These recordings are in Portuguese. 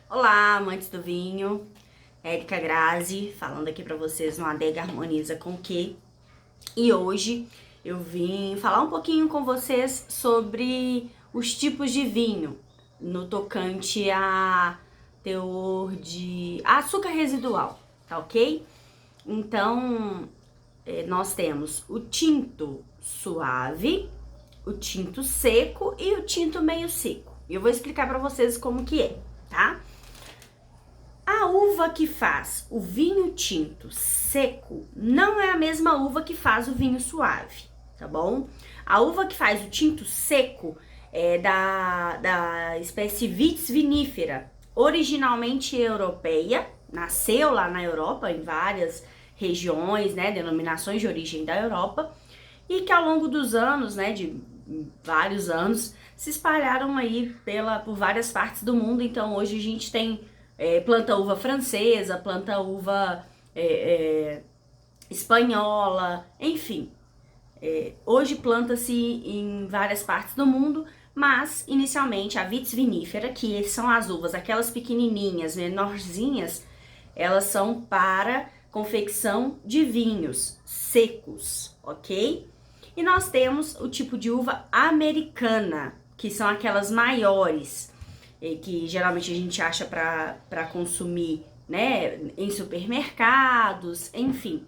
Olá, amantes do vinho, Érica Grazi, falando aqui pra vocês no Adega Harmoniza com Q. E hoje eu vim falar um pouquinho com vocês sobre os tipos de vinho no tocante a teor de açúcar residual, tá ok? Então, nós temos o tinto suave, o tinto seco e o tinto meio seco. E eu vou explicar pra vocês como que é, tá? A uva que faz o vinho tinto seco não é a mesma uva que faz o vinho suave, tá bom? A uva que faz o tinto seco é da espécie Vitis vinifera, originalmente europeia, nasceu lá na Europa, em várias regiões, né, denominações de origem da Europa, e que ao longo dos anos, né, de vários anos, se espalharam aí por várias partes do mundo. Então hoje a gente tem planta uva francesa, planta uva espanhola, enfim. Hoje planta-se em várias partes do mundo, mas inicialmente a Vitis vinifera, que são as uvas, aquelas pequenininhas, menorzinhas, elas são para confecção de vinhos secos, ok? E nós temos o tipo de uva americana, que são aquelas maiores, que geralmente a gente acha para consumir, né, em supermercados, enfim.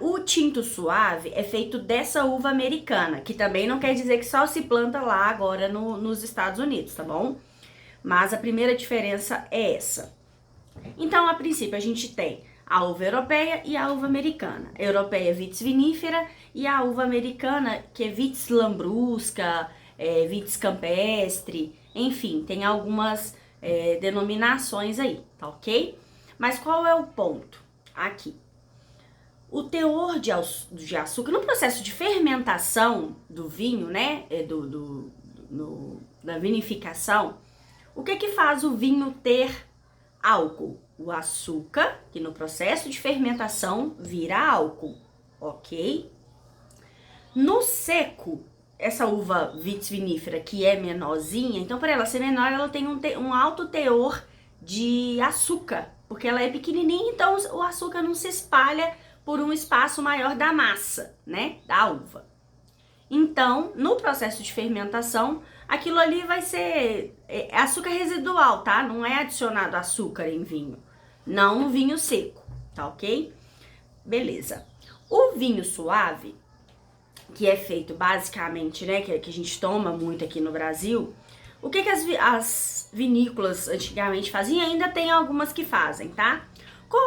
O tinto suave é feito dessa uva americana, que também não quer dizer que só se planta lá agora nos Estados Unidos, tá bom? Mas a primeira diferença é essa. Então, a princípio, a gente tem a uva europeia e a uva americana. A europeia é Vitis vinifera e a uva americana, que é Vitis lambrusca, Vitis campestre, enfim, tem algumas denominações aí, tá ok? Mas qual é o ponto aqui? O teor de açúcar, no processo de fermentação do vinho, né, da vinificação, o que faz o vinho ter álcool? O açúcar, que no processo de fermentação vira álcool, ok? No seco, essa uva Vitis vinifera, que é menorzinha, então para ela ser menor, ela tem um alto teor de açúcar, porque ela é pequenininha, então o açúcar não se espalha por um espaço maior da massa, né, da uva. Então, no processo de fermentação, aquilo ali vai ser açúcar residual, tá? Não é adicionado açúcar em vinho, não no vinho seco, tá ok? Beleza. O vinho suave, que é feito basicamente, né, que a gente toma muito aqui no Brasil, o que as vinícolas antigamente faziam? Ainda tem algumas que fazem, tá?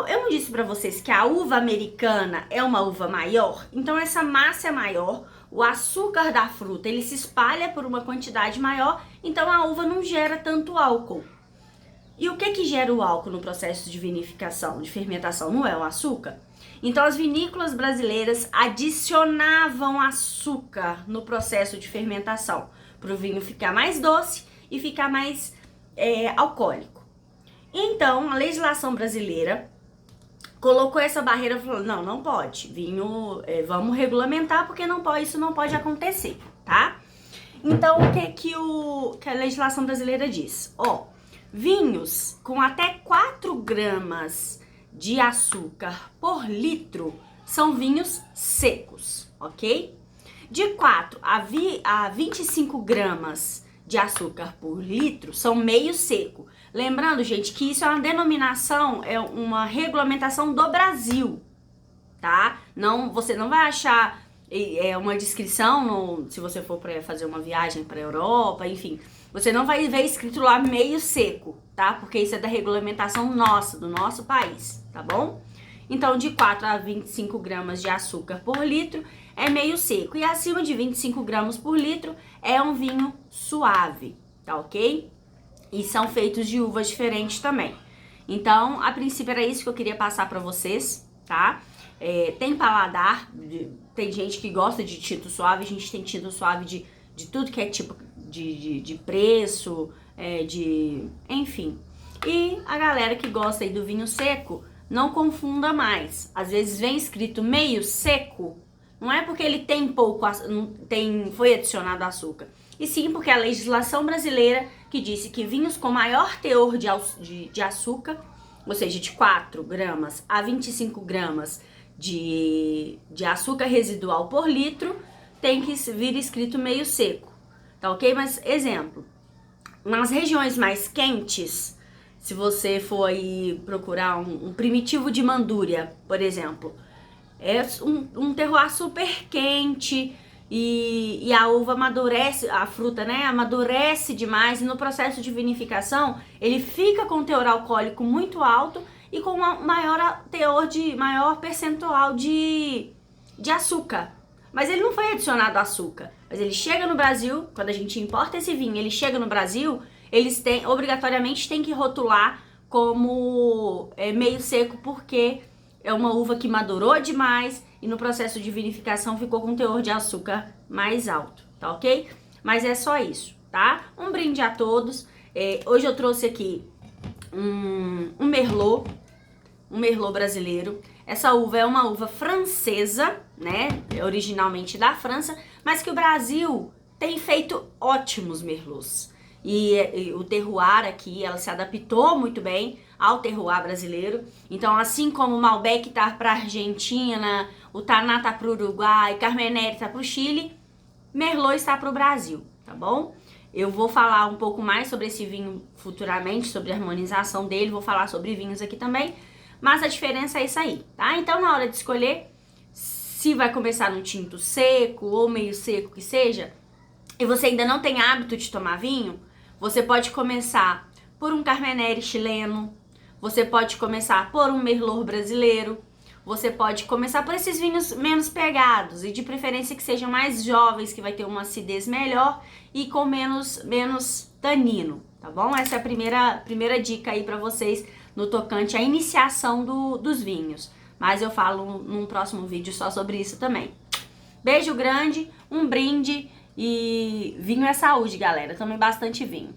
Eu não disse pra vocês que a uva americana é uma uva maior? Então essa massa é maior, o açúcar da fruta ele se espalha por uma quantidade maior, então a uva não gera tanto álcool. E o que gera o álcool no processo de vinificação, de fermentação? Não é o açúcar? Então as vinícolas brasileiras adicionavam açúcar no processo de fermentação, para o vinho ficar mais doce e ficar mais alcoólico. Então a legislação brasileira colocou essa barreira e falou, não pode, vinho, vamos regulamentar porque isso não pode acontecer, tá? Então o que a legislação brasileira diz? Vinhos com até 4 gramas de açúcar por litro são vinhos secos, ok? De 4 a 25 gramas de açúcar por litro são meio seco. Lembrando, gente, que isso é uma denominação, é uma regulamentação do Brasil, tá? Você não vai achar uma descrição, se você for para fazer uma viagem para a Europa, enfim, você não vai ver escrito lá meio seco, tá? Porque isso é da regulamentação nossa, do nosso país, tá bom? Então, de 4 a 25 gramas de açúcar por litro é meio seco. E acima de 25 gramas por litro é um vinho suave, tá ok? E são feitos de uvas diferentes também. Então, a princípio era isso que eu queria passar pra vocês, tá? Tem paladar, tem gente que gosta de tinto suave, a gente tem tinto suave de tudo que é tipo de preço, enfim. E a galera que gosta aí do vinho seco, não confunda mais. Às vezes vem escrito meio seco, não é porque ele tem pouco, foi adicionado açúcar. e sim porque a legislação brasileira que disse que vinhos com maior teor de açúcar, ou seja, de 4 gramas a 25 gramas de açúcar residual por litro, tem que vir escrito meio seco, tá ok? Mas, exemplo, nas regiões mais quentes, se você for aí procurar um primitivo de Mandúria, por exemplo, é um terroir super quente e a uva amadurece, a fruta, né, amadurece demais, e no processo de vinificação ele fica com teor alcoólico muito alto e com maior percentual de açúcar. Mas ele não foi adicionado açúcar. Mas ele chega no Brasil, quando a gente importa esse vinho, ele chega no Brasil, eles obrigatoriamente tem que rotular como meio seco, porque é uma uva que madurou demais e no processo de vinificação ficou com teor de açúcar mais alto, tá ok? Mas é só isso, tá? Um brinde a todos. Hoje eu trouxe aqui um Merlot brasileiro. Essa uva é uma uva francesa, né? É originalmente da França, mas que o Brasil tem feito ótimos Merlots. E o terroir aqui, ela se adaptou muito bem ao terroir brasileiro. Então, assim como o Malbec tá para Argentina, o Taná tá para o Uruguai, Carmenère tá para o Chile, Merlot está para o Brasil, tá bom? Eu vou falar um pouco mais sobre esse vinho futuramente, sobre a harmonização dele, vou falar sobre vinhos aqui também, mas a diferença é isso aí, tá? Então, na hora de escolher se vai começar num tinto seco ou meio seco que seja, e você ainda não tem hábito de tomar vinho, você pode começar por um Carmenère chileno, você pode começar por um Merlot brasileiro, você pode começar por esses vinhos menos pegados e de preferência que sejam mais jovens, que vai ter uma acidez melhor e com menos tanino, tá bom? Essa é a primeira dica aí pra vocês no tocante à iniciação dos vinhos. Mas eu falo num próximo vídeo só sobre isso também. Beijo grande, um brinde e vinho é saúde, galera. Tomem bastante vinho.